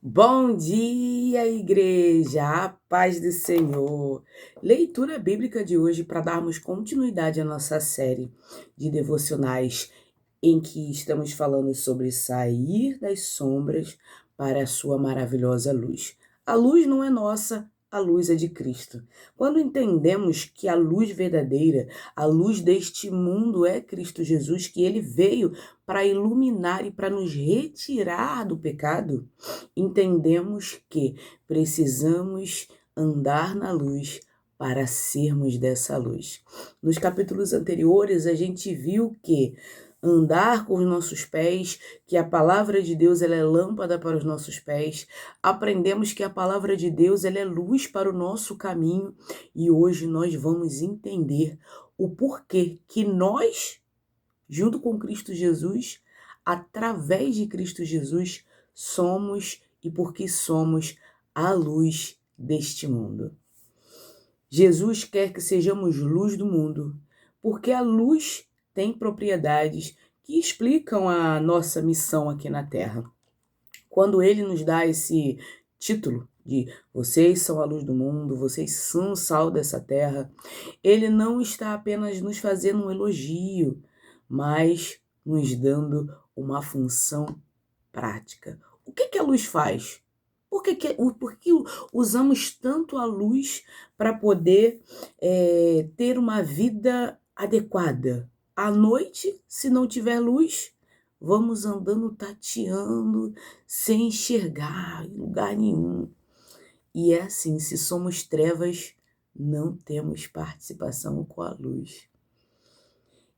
Bom dia, igreja, a paz do Senhor. Leitura bíblica de hoje para darmos continuidade à nossa série de devocionais em que estamos falando sobre sair das sombras para a sua maravilhosa luz. A luz não é nossa, a luz é de Cristo. Quando entendemos que a luz verdadeira, a luz deste mundo é Cristo Jesus, que ele veio para iluminar e para nos retirar do pecado, entendemos que precisamos andar na luz para sermos dessa luz. Nos capítulos anteriores, a gente viu que andar com os nossos pés, que a palavra de Deus ela é lâmpada para os nossos pés. Aprendemos que a palavra de Deus ela é luz para o nosso caminho e hoje nós vamos entender o porquê que nós, junto com Cristo Jesus, através de Cristo Jesus, somos e porque somos a luz deste mundo. Jesus quer que sejamos luz do mundo, porque a luz tem propriedades que explicam a nossa missão aqui na Terra. Quando ele nos dá esse título de vocês são a luz do mundo, vocês são o sal dessa terra, ele não está apenas nos fazendo um elogio, mas nos dando uma função prática. O que a luz faz? Por que usamos tanto a luz para poder ter uma vida adequada? À noite, se não tiver luz, vamos andando tateando, sem enxergar em lugar nenhum. E é assim, se somos trevas, não temos participação com a luz.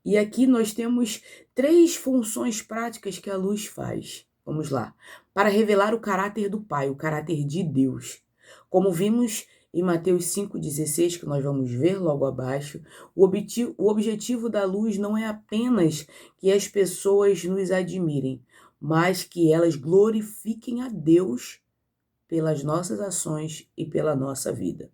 E aqui nós temos 3 funções práticas que a luz faz. Vamos lá. Para revelar o caráter do Pai, o caráter de Deus. Como vimos em Mateus 5,16, que nós vamos ver logo abaixo, o objetivo da luz não é apenas que as pessoas nos admirem, mas que elas glorifiquem a Deus pelas nossas ações e pela nossa vida.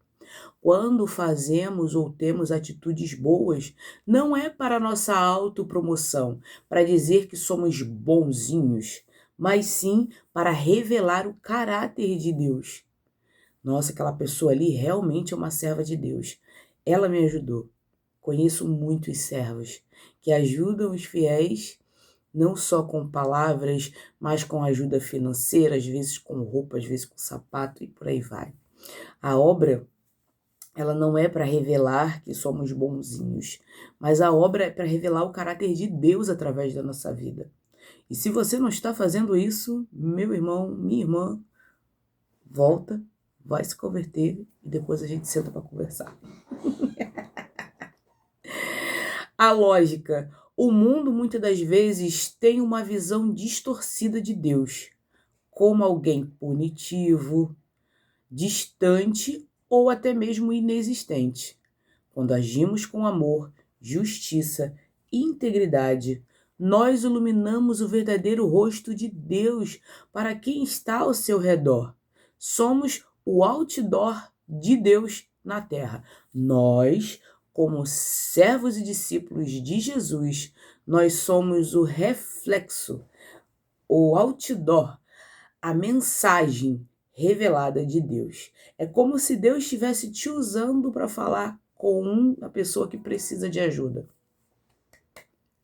Quando fazemos ou temos atitudes boas, não é para nossa autopromoção, para dizer que somos bonzinhos, mas sim para revelar o caráter de Deus. Nossa, aquela pessoa ali realmente é uma serva de Deus. Ela me ajudou. Conheço muitos servos que ajudam os fiéis, não só com palavras, mas com ajuda financeira, às vezes com roupa, às vezes com sapato e por aí vai. A obra ela não é para revelar que somos bonzinhos, mas a obra é para revelar o caráter de Deus através da nossa vida. E se você não está fazendo isso, meu irmão, minha irmã, volta, vai se converter e depois a gente senta para conversar. A lógica. O mundo muitas das vezes tem uma visão distorcida de Deus, como alguém punitivo, distante ou até mesmo inexistente. Quando agimos com amor, justiça e integridade, nós iluminamos o verdadeiro rosto de Deus para quem está ao seu redor. Somos o outdoor de Deus na terra. Nós, como servos e discípulos de Jesus, nós somos o reflexo, o outdoor, a mensagem revelada de Deus. É como se Deus estivesse te usando para falar com uma pessoa que precisa de ajuda.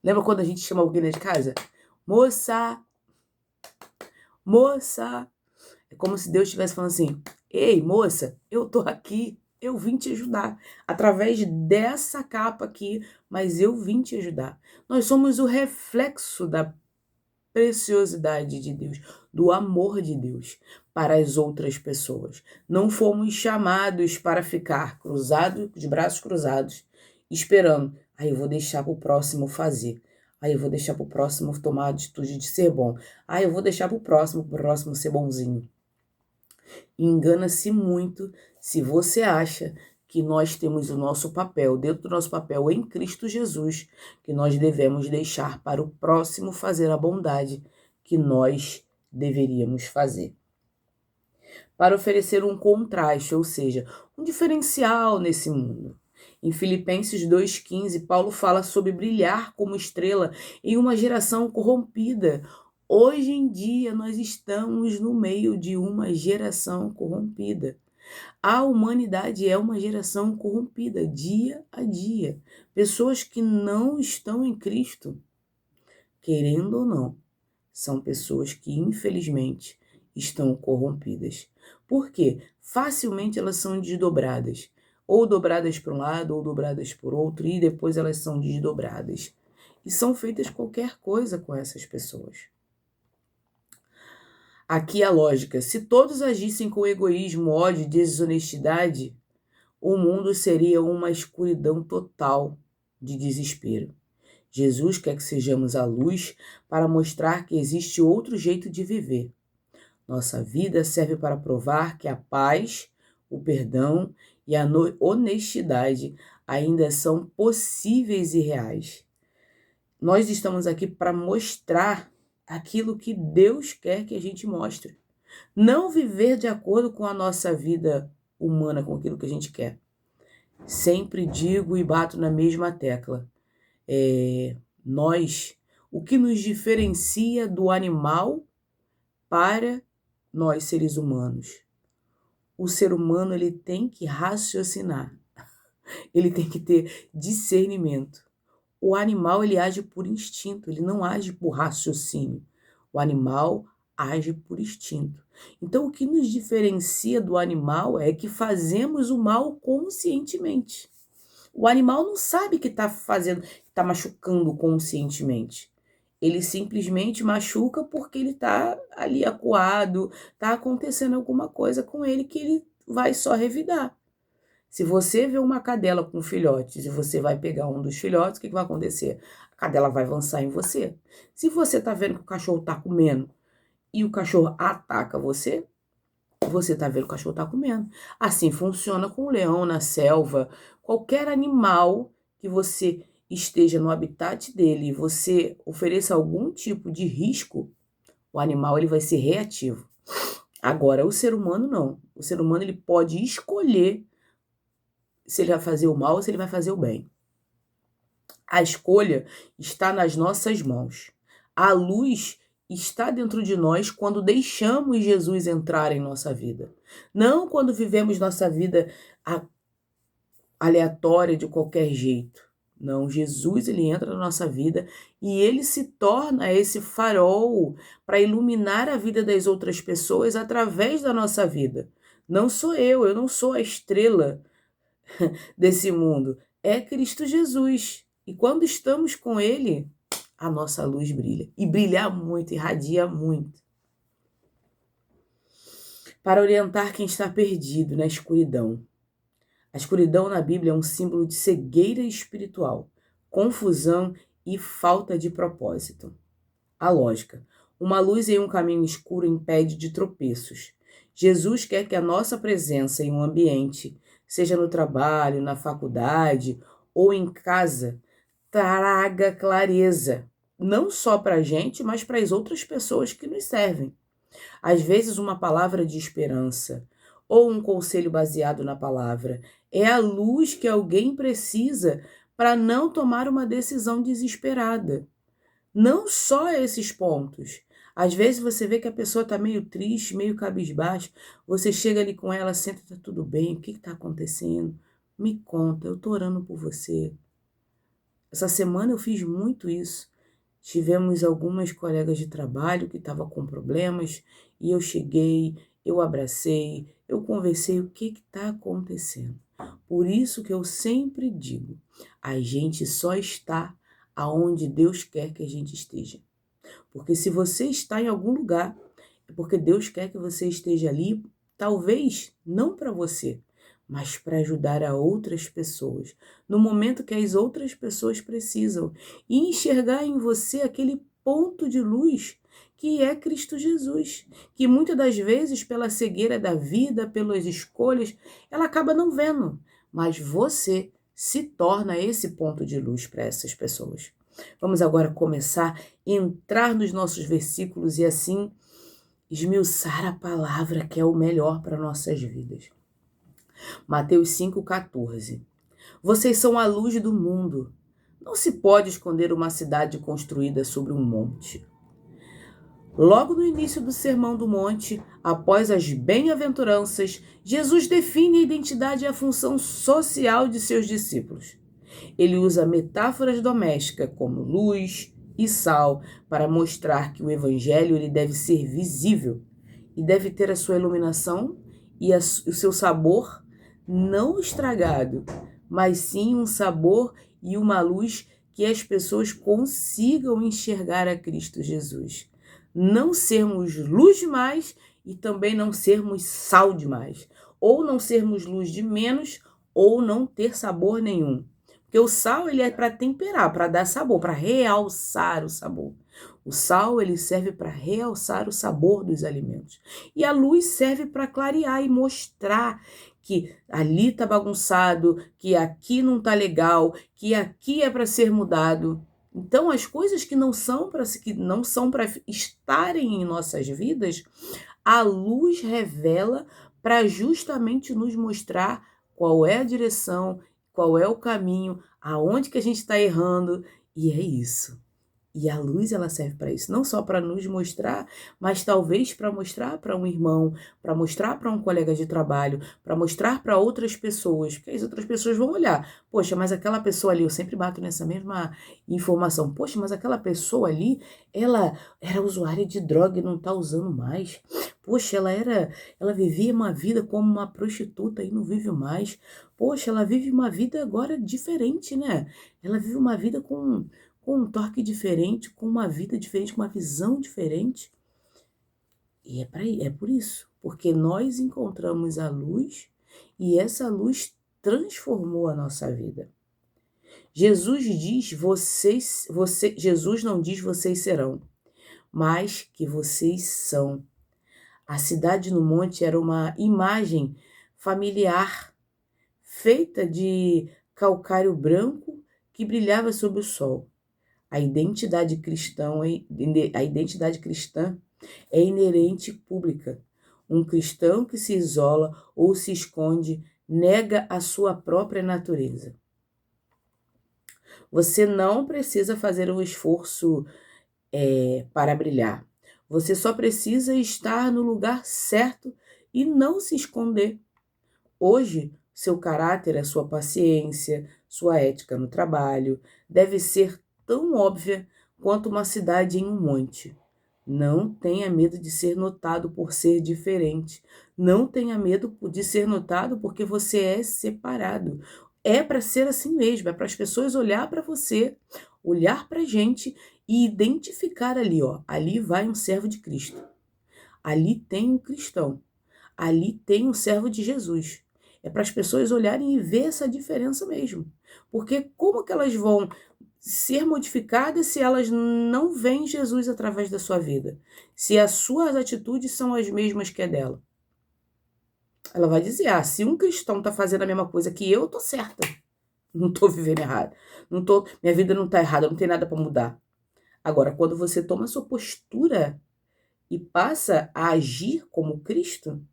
Lembra quando a gente chama alguém de casa? Moça! Moça! É como se Deus estivesse falando assim: ei, moça, eu tô aqui, eu vim te ajudar. Através dessa capa aqui, mas eu vim te ajudar. Nós somos o reflexo da preciosidade de Deus, do amor de Deus para as outras pessoas. Não fomos chamados para ficar cruzados, de braços cruzados, esperando. Aí eu vou deixar para o próximo fazer. Aí eu vou deixar para o próximo tomar a atitude de ser bom. Aí eu vou deixar para o próximo ser bonzinho. Engana-se muito se você acha que nós temos o nosso papel, dentro do nosso papel em Cristo Jesus, que nós devemos deixar para o próximo fazer a bondade que nós deveríamos fazer. Para oferecer um contraste, ou seja, um diferencial nesse mundo. Em Filipenses 2,15, Paulo fala sobre brilhar como estrela em uma geração corrompida, Hoje em dia, nós estamos no meio de uma geração corrompida. A humanidade é uma geração corrompida, dia a dia. Pessoas que não estão em Cristo, querendo ou não, são pessoas que, infelizmente, estão corrompidas. Por quê? Facilmente elas são desdobradas. Ou dobradas para um lado, ou dobradas por outro, e depois elas são desdobradas. E são feitas qualquer coisa com essas pessoas. Aqui a lógica: se todos agissem com egoísmo, ódio e desonestidade, o mundo seria uma escuridão total de desespero. Jesus quer que sejamos a luz para mostrar que existe outro jeito de viver. Nossa vida serve para provar que a paz, o perdão e a honestidade ainda são possíveis e reais. Nós estamos aqui para mostrar aquilo que Deus quer que a gente mostre. Não viver de acordo com a nossa vida humana, com aquilo que a gente quer. Sempre digo e bato na mesma tecla. O que nos diferencia do animal para nós seres humanos? O ser humano, ele tem que raciocinar. Ele tem que ter discernimento. O animal, ele age por instinto, ele não age por raciocínio. O animal age por instinto. Então, o que nos diferencia do animal é que fazemos o mal conscientemente. O animal não sabe que está machucando conscientemente. Ele simplesmente machuca porque ele está ali acuado, está acontecendo alguma coisa com ele que ele vai só revidar. Se você vê uma cadela com filhotes e você vai pegar um dos filhotes, o que vai acontecer? A cadela vai avançar em você. Se você está vendo que o cachorro está comendo e o cachorro ataca você está vendo que o cachorro está comendo. Assim funciona com o leão na selva. Qualquer animal que você esteja no habitat dele e você ofereça algum tipo de risco, o animal ele vai ser reativo. Agora, o ser humano não. O ser humano ele pode escolher se ele vai fazer o mal ou se ele vai fazer o bem. A escolha está nas nossas mãos. A luz está dentro de nós quando deixamos Jesus entrar em nossa vida. Não quando vivemos nossa vida aleatória de qualquer jeito. Não, Jesus ele entra na nossa vida e ele se torna esse farol para iluminar a vida das outras pessoas através da nossa vida. Não sou eu não sou a estrela desse mundo. É Cristo Jesus. E quando estamos com ele, a nossa luz brilha. E brilha muito, irradia muito. Para orientar quem está perdido na escuridão. A escuridão na Bíblia é um símbolo de cegueira espiritual, confusão e falta de propósito. A lógica. Uma luz em um caminho escuro impede de tropeços. Jesus quer que a nossa presença em um ambiente, seja no trabalho, na faculdade ou em casa, traga clareza. Não só para a gente, mas para as outras pessoas que nos servem. Às vezes, uma palavra de esperança ou um conselho baseado na palavra é a luz que alguém precisa para não tomar uma decisão desesperada. Não só esses pontos. Às vezes você vê que a pessoa está meio triste, meio cabisbaixo, você chega ali com ela, senta, tá tudo bem, o que está acontecendo? Me conta, eu estou orando por você. Essa semana eu fiz muito isso. Tivemos algumas colegas de trabalho que estavam com problemas e eu cheguei, eu abracei, eu conversei o que está acontecendo. Por isso que eu sempre digo, a gente só está aonde Deus quer que a gente esteja. Porque se você está em algum lugar, é porque Deus quer que você esteja ali, talvez não para você, mas para ajudar a outras pessoas, no momento que as outras pessoas precisam, e enxergar em você aquele ponto de luz que é Cristo Jesus, que muitas das vezes, pela cegueira da vida, pelas escolhas, ela acaba não vendo, mas você se torna esse ponto de luz para essas pessoas. Vamos agora começar a entrar nos nossos versículos e assim esmiuçar a palavra que é o melhor para nossas vidas. Mateus 5,14. Vocês são a luz do mundo. Não se pode esconder uma cidade construída sobre um monte. Logo no início do Sermão do Monte, após as bem-aventuranças, Jesus define a identidade e a função social de seus discípulos. Ele usa metáforas domésticas como luz e sal para mostrar que o evangelho ele deve ser visível e deve ter a sua iluminação e o seu sabor não estragado, mas sim um sabor e uma luz que as pessoas consigam enxergar a Cristo Jesus. Não sermos luz demais e também não sermos sal demais, ou não sermos luz de menos ou não ter sabor nenhum. Porque o sal ele é para temperar, para dar sabor, para realçar o sabor. O sal ele serve para realçar o sabor dos alimentos. E a luz serve para clarear e mostrar que ali tá bagunçado, que aqui não tá legal, que aqui é para ser mudado. Então as coisas que não são para estarem em nossas vidas, a luz revela para justamente nos mostrar qual é a direção, qual é o caminho, aonde que a gente está errando, e é isso. E a luz ela serve para isso, não só para nos mostrar, mas talvez para mostrar para um irmão, para mostrar para um colega de trabalho, para mostrar para outras pessoas, porque as outras pessoas vão olhar, poxa, mas aquela pessoa ali, eu sempre bato nessa mesma informação, poxa, mas aquela pessoa ali, ela era usuária de droga e não está usando mais, poxa, ela vivia uma vida como uma prostituta e não vive mais, poxa, ela vive uma vida agora diferente, né? Ela vive uma vida com um toque diferente, com uma vida diferente, com uma visão diferente. E é por isso, porque nós encontramos a luz e essa luz transformou a nossa vida. Jesus não diz vocês serão, mas que vocês são. A cidade no monte era uma imagem familiar, feita de calcário branco que brilhava sob o sol. A identidade cristã é inerente e pública. Um cristão que se isola ou se esconde nega a sua própria natureza. Você não precisa fazer um esforço para brilhar. Você só precisa estar no lugar certo e não se esconder. Hoje, seu caráter, a sua paciência, sua ética no trabalho deve ser tão óbvia quanto uma cidade em um monte. Não tenha medo de ser notado por ser diferente. Não tenha medo de ser notado porque você é separado. É para ser assim mesmo, é para as pessoas olhar para você, olhar para a gente e identificar ali, ó, ali vai um servo de Cristo. Ali tem um cristão. Ali tem um servo de Jesus. É para as pessoas olharem e ver essa diferença mesmo. Porque como que elas vão ser modificadas se elas não veem Jesus através da sua vida? Se as suas atitudes são as mesmas que a dela? Ela vai dizer, se um cristão está fazendo a mesma coisa que eu tô certa. Não estou vivendo errado. Minha vida não está errada, não tem nada para mudar. Agora, quando você toma a sua postura e passa a agir como Cristo,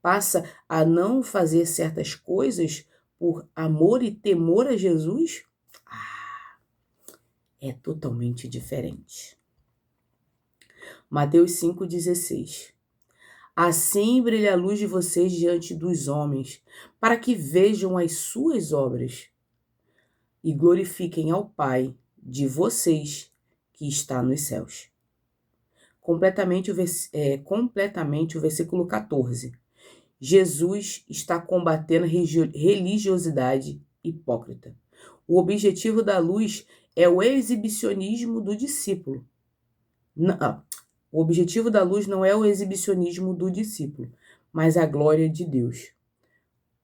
passa a não fazer certas coisas por amor e temor a Jesus, é totalmente diferente. Mateus 5,16. Assim brilha a luz de vocês diante dos homens, para que vejam as suas obras e glorifiquem ao Pai de vocês que está nos céus. Completamente o versículo 14. Jesus está combatendo a religiosidade hipócrita. O objetivo da luz é o exibicionismo do discípulo. O objetivo da luz não é o exibicionismo do discípulo, mas a glória de Deus.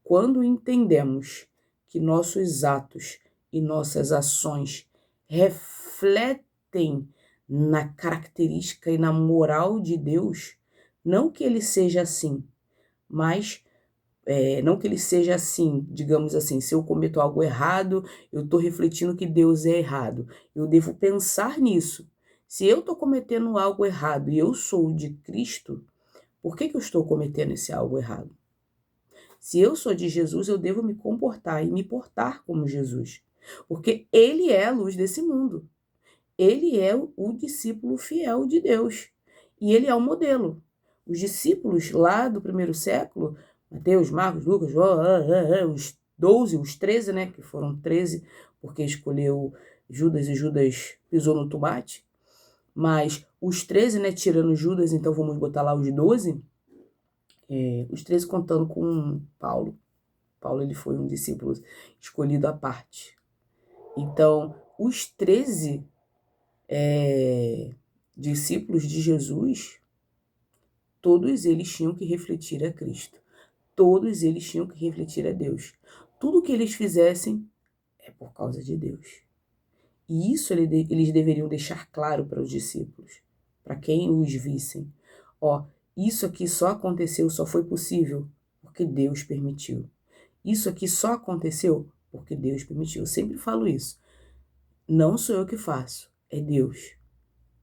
Quando entendemos que nossos atos e nossas ações refletem na característica e na moral de Deus, não que ele seja assim, mas não que ele seja assim, digamos assim, se eu cometo algo errado, eu estou refletindo que Deus é errado. Eu devo pensar nisso. Se eu estou cometendo algo errado e eu sou de Cristo, por que eu estou cometendo esse algo errado? Se eu sou de Jesus, eu devo me comportar e me portar como Jesus. Porque ele é a luz desse mundo. Ele é o discípulo fiel de Deus. E ele é o modelo. Os discípulos lá do primeiro século, Mateus, Marcos, Lucas, os 12, os 13, né, que foram 13, porque escolheu Judas e Judas pisou no tomate, mas os 13, né, tirando Judas, então vamos botar lá os 12, os 13 contando com Paulo. Paulo, ele foi um discípulo escolhido à parte. Então, os 13 discípulos de Jesus, todos eles tinham que refletir a Cristo. Todos eles tinham que refletir a Deus. Tudo que eles fizessem é por causa de Deus. E isso eles deveriam deixar claro para os discípulos, para quem os vissem. Ó, isso aqui só aconteceu, só foi possível porque Deus permitiu. Isso aqui só aconteceu porque Deus permitiu. Eu sempre falo isso. Não sou eu que faço, é Deus.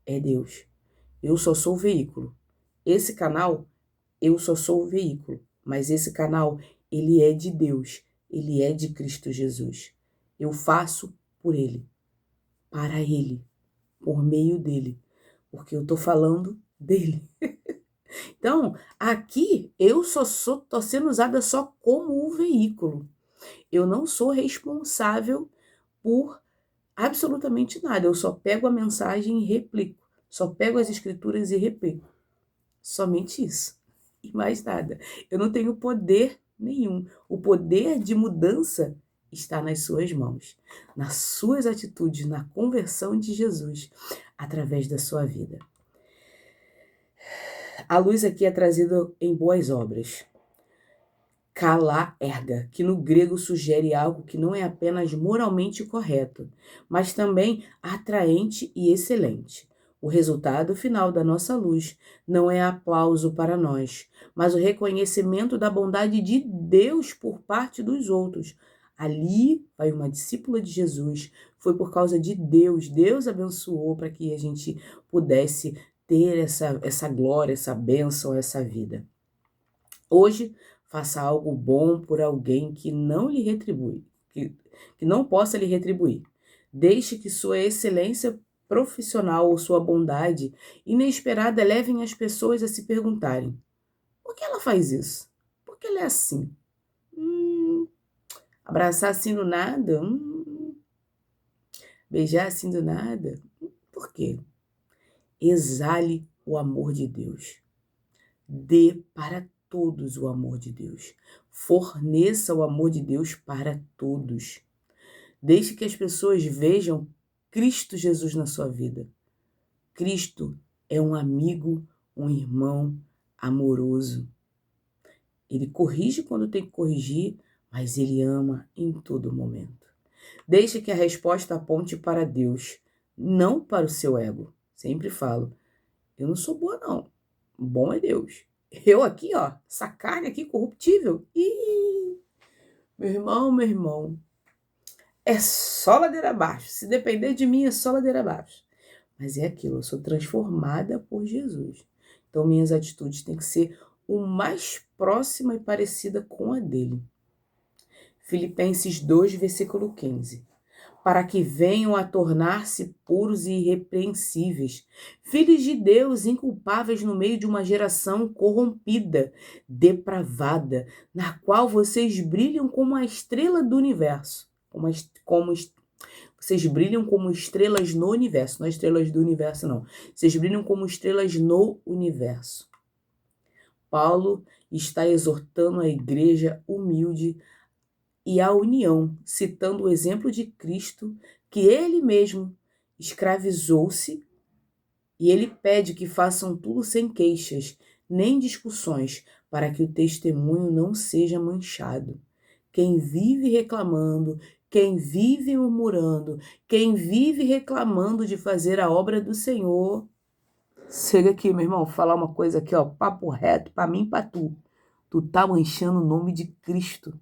É Deus. Eu só sou o veículo. Esse canal, eu só sou o veículo. Mas esse canal, ele é de Deus. Ele é de Cristo Jesus. Eu faço por Ele. Para Ele. Por meio dEle. Porque eu tô falando dEle. Então, aqui, eu tô sendo usada só como o veículo. Eu não sou responsável por absolutamente nada. Eu só pego a mensagem e replico. Só pego as escrituras e replico. Somente isso. E mais nada. Eu não tenho poder nenhum. O poder de mudança está nas suas mãos, nas suas atitudes, na conversão de Jesus através da sua vida. A luz aqui é trazida em boas obras. Kalá erga, que no grego sugere algo que não é apenas moralmente correto, mas também atraente e excelente. O resultado final da nossa luz não é aplauso para nós, mas o reconhecimento da bondade de Deus por parte dos outros. Ali vai uma discípula de Jesus, foi por causa de Deus. Deus abençoou para que a gente pudesse ter essa glória, essa bênção, essa vida. Hoje, faça algo bom por alguém que não lhe retribui, que não possa lhe retribuir. Deixe que sua excelência profissional ou sua bondade inesperada levem as pessoas a se perguntarem: por que ela faz isso? Por que ela é assim? Abraçar assim do nada? Beijar assim do nada? Por quê? Exale o amor de Deus. Dê para todos o amor de Deus. Forneça o amor de Deus para todos. Deixe que as pessoas vejam Cristo Jesus na sua vida. Cristo é um amigo, um irmão amoroso. Ele corrige quando tem que corrigir, mas ele ama em todo momento. Deixe que a resposta aponte para Deus, não para o seu ego. Sempre falo, eu não sou boa não, bom é Deus. Eu aqui, ó, essa carne aqui corruptível. Ih, meu irmão, é só ladeira abaixo. Se depender de mim, é só ladeira abaixo. Mas é aquilo, eu sou transformada por Jesus. Então, minhas atitudes têm que ser o mais próxima e parecida com a dele. Filipenses 2, versículo 15. Para que venham a tornar-se puros e irrepreensíveis, filhos de Deus inculpáveis no meio de uma geração corrompida, depravada, na qual vocês brilham como a estrela do universo. Vocês brilham como estrelas no universo, não estrelas do universo, não. Vocês brilham como estrelas no universo. Paulo está exortando a igreja humilde e a união, citando o exemplo de Cristo, que ele mesmo escravizou-se, e ele pede que façam tudo sem queixas, nem discussões, para que o testemunho não seja manchado. Quem vive reclamando, quem vive murmurando, quem vive reclamando de fazer a obra do Senhor, chega aqui, meu irmão, falar uma coisa aqui, ó, papo reto, para mim e para tu. Tu tá manchando o nome de Cristo.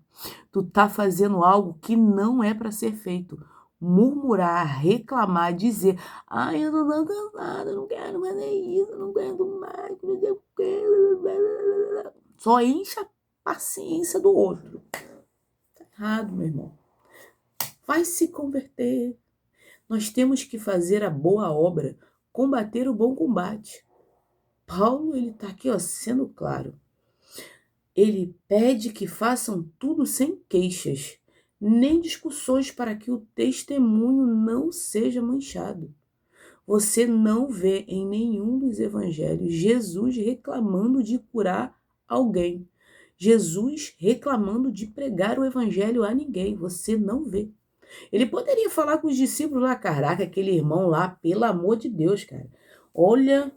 Tu tá fazendo algo que não é para ser feito. Murmurar, reclamar, dizer: ai, eu não tô cansada, eu não quero fazer isso, eu não aguento mais, não sei o quê. Só enche a paciência do outro. Tá errado, meu irmão. Vai se converter. Nós temos que fazer a boa obra, combater o bom combate. Paulo, ele está aqui, ó, sendo claro. Ele pede que façam tudo sem queixas, nem discussões, para que o testemunho não seja manchado. Você não vê em nenhum dos evangelhos Jesus reclamando de curar alguém. Jesus reclamando de pregar o evangelho a ninguém. Você não vê. Ele poderia falar com os discípulos lá, caraca, aquele irmão lá, pelo amor de Deus, cara. Olha,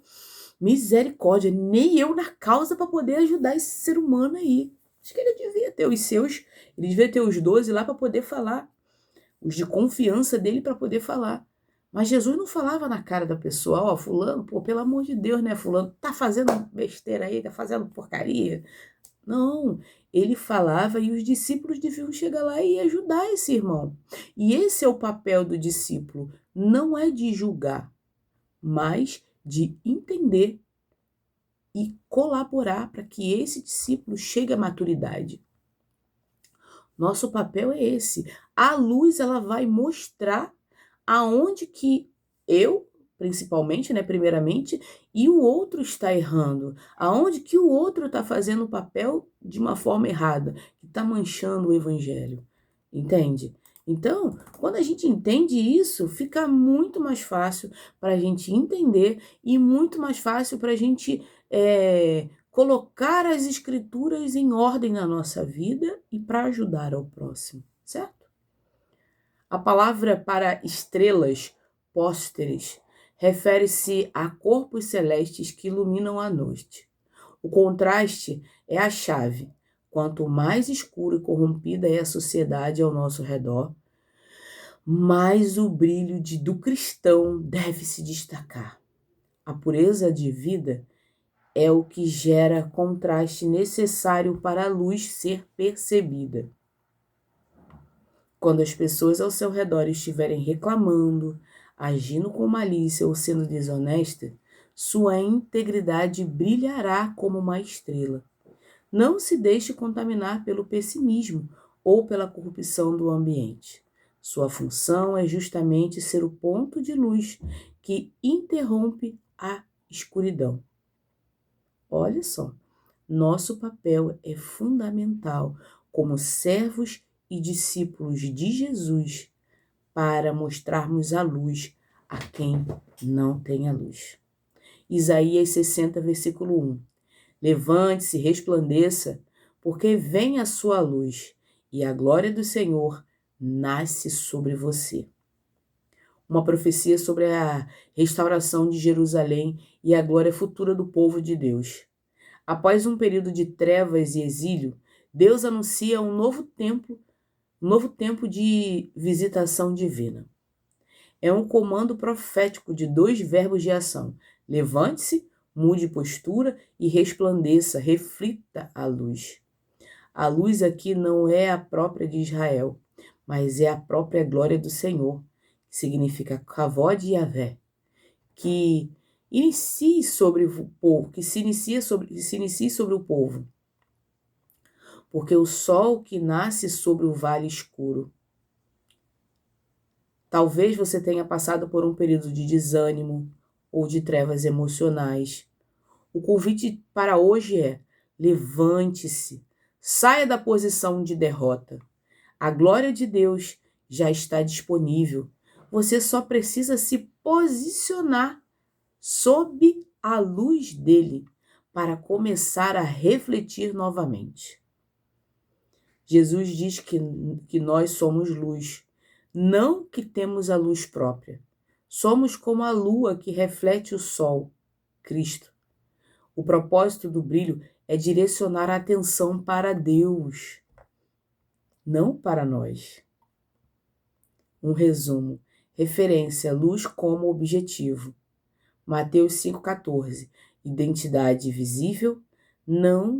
misericórdia, nem eu na causa para poder ajudar esse ser humano aí. Acho que ele devia ter os seus, ele devia ter os 12 lá para poder falar, os de confiança dele para poder falar. Mas Jesus não falava na cara da pessoa, ó, fulano, pô, pelo amor de Deus, né, fulano, tá fazendo besteira aí, tá fazendo porcaria. Não, ele falava e os discípulos deviam chegar lá e ajudar esse irmão. E esse é o papel do discípulo, não é de julgar, mas de entender e colaborar para que esse discípulo chegue à maturidade. Nosso papel é esse. A luz, ela vai mostrar aonde que eu, principalmente, né, primeiramente, e o outro está errando. Aonde que o outro está fazendo o papel de uma forma errada, que está manchando o evangelho. Entende? Então, quando a gente entende isso, fica muito mais fácil para a gente entender e muito mais fácil para a gente colocar as escrituras em ordem na nossa vida e para ajudar ao próximo, certo? A palavra para estrelas, pósteres, refere-se a corpos celestes que iluminam a noite. O contraste é a chave. Quanto mais escura e corrompida é a sociedade ao nosso redor, mais o brilho do cristão deve se destacar. A pureza de vida é o que gera contraste necessário para a luz ser percebida. Quando as pessoas ao seu redor estiverem reclamando, agindo com malícia ou sendo desonesta, sua integridade brilhará como uma estrela. Não se deixe contaminar pelo pessimismo ou pela corrupção do ambiente. Sua função é justamente ser o ponto de luz que interrompe a escuridão. Olha só, nosso papel é fundamental como servos e discípulos de Jesus para mostrarmos a luz a quem não tem a luz. Isaías 60, versículo 1. Levante-se, resplandeça, porque vem a sua luz e a glória do Senhor nasce sobre você. Uma profecia sobre a restauração de Jerusalém e a glória futura do povo de Deus. Após um período de trevas e exílio, Deus anuncia um novo tempo de visitação divina. É um comando profético de 2 verbos de ação. Levante-se, mude postura e resplandeça, reflita a luz. A luz aqui não é a própria de Israel, mas é a própria glória do Senhor, que significa Kavod Yavé, que inicie sobre o povo, que se inicie sobre o povo. Porque o sol que nasce sobre o vale escuro. Talvez você tenha passado por um período de desânimo ou de trevas emocionais. O convite para hoje é: levante-se, saia da posição de derrota. A glória de Deus já está disponível. Você só precisa se posicionar sob a luz dele para começar a refletir novamente. Jesus diz que nós somos luz, não que temos a luz própria. Somos como a lua que reflete o sol, Cristo. O propósito do brilho é direcionar a atenção para Deus, não para nós. Um resumo. Referência: luz como objetivo. Mateus 5,14. Identidade visível, não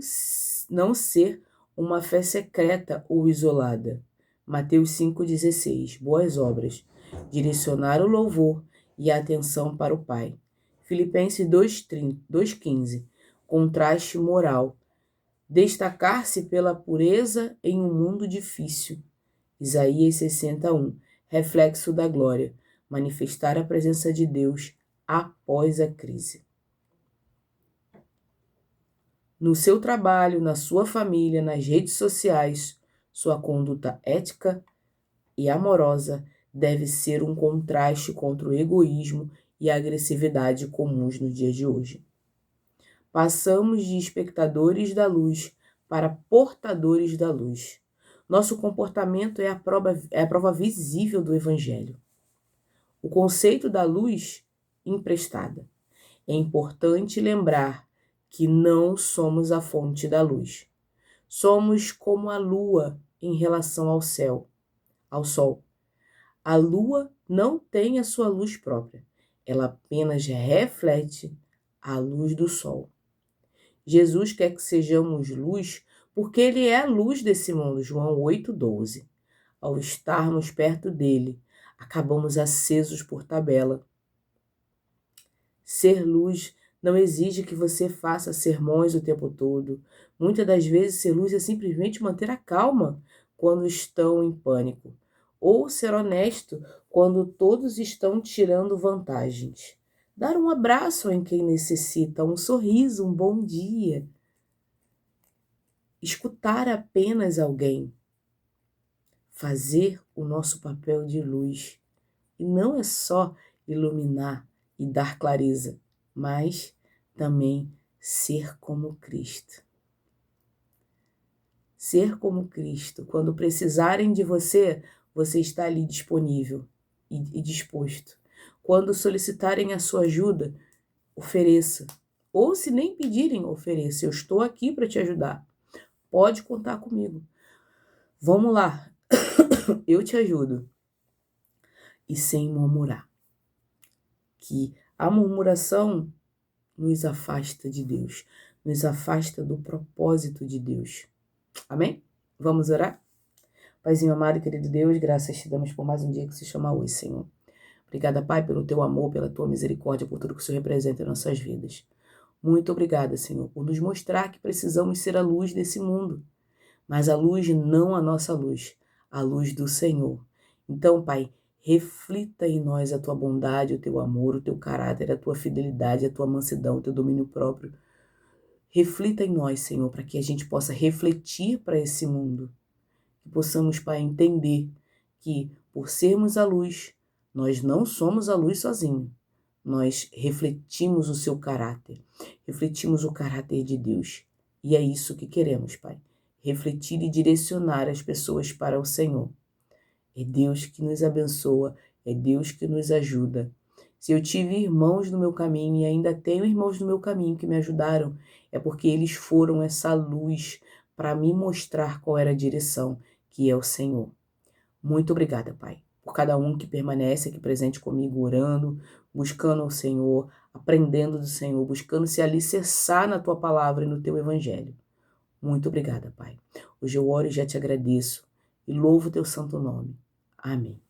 ser uma fé secreta ou isolada. Mateus 5,16. Boas obras. Direcionar o louvor e a atenção para o Pai. Filipenses 2,15. Contraste moral. Destacar-se pela pureza em um mundo difícil. Isaías 61. Reflexo da glória. Manifestar a presença de Deus após a crise. No seu trabalho, na sua família, nas redes sociais, sua conduta ética e amorosa deve ser um contraste contra o egoísmo e a agressividade comuns no dia de hoje. Passamos de espectadores da luz para portadores da luz. Nosso comportamento é a prova visível do Evangelho. O conceito da luz emprestada. É importante lembrar que não somos a fonte da luz. Somos como a lua em relação ao céu, ao sol. A lua não tem a sua luz própria. Ela apenas reflete a luz do sol. Jesus quer que sejamos luz porque ele é a luz desse mundo. João 8,12. Ao estarmos perto dele, acabamos acesos por tabela. Ser luz não exige que você faça sermões o tempo todo. Muitas das vezes, ser luz é simplesmente manter a calma quando estão em pânico. Ou ser honesto quando todos estão tirando vantagens. Dar um abraço em quem necessita, um sorriso, um bom dia. Escutar apenas alguém. Fazer o nosso papel de luz. E não é só iluminar e dar clareza, mas também ser como Cristo. Ser como Cristo. Quando precisarem de você, você está ali disponível e disposto. Quando solicitarem a sua ajuda, ofereça. Ou se nem pedirem, ofereça. Eu estou aqui para te ajudar. Pode contar comigo. Vamos lá. Eu te ajudo. E sem murmurar. Que a murmuração nos afasta de Deus, nos afasta do propósito de Deus. Amém? Vamos orar? Paizinho amado e querido Deus, graças te damos por mais um dia que se chama hoje, Senhor. Obrigada, Pai, pelo teu amor, pela tua misericórdia, por tudo que o Senhor representa em nossas vidas. Muito obrigada, Senhor, por nos mostrar que precisamos ser a luz desse mundo. Mas a luz não a nossa luz, a luz do Senhor. Então, Pai, reflita em nós a tua bondade, o teu amor, o teu caráter, a tua fidelidade, a tua mansidão, o teu domínio próprio. Reflita em nós, Senhor, para que a gente possa refletir para esse mundo. Que possamos, Pai, entender que, por sermos a luz, nós não somos a luz sozinhos. Nós refletimos o seu caráter, refletimos o caráter de Deus. E é isso que queremos, Pai. Refletir e direcionar as pessoas para o Senhor. É Deus que nos abençoa, é Deus que nos ajuda. Se eu tive irmãos no meu caminho e ainda tenho irmãos no meu caminho que me ajudaram, é porque eles foram essa luz para me mostrar qual era a direção, que é o Senhor. Muito obrigada, Pai, por cada um que permanece aqui presente comigo, orando, buscando o Senhor, aprendendo do Senhor, buscando se alicerçar na Tua palavra e no Teu Evangelho. Muito obrigada, Pai. Hoje eu oro e já te agradeço e louvo o Teu santo nome. Amém.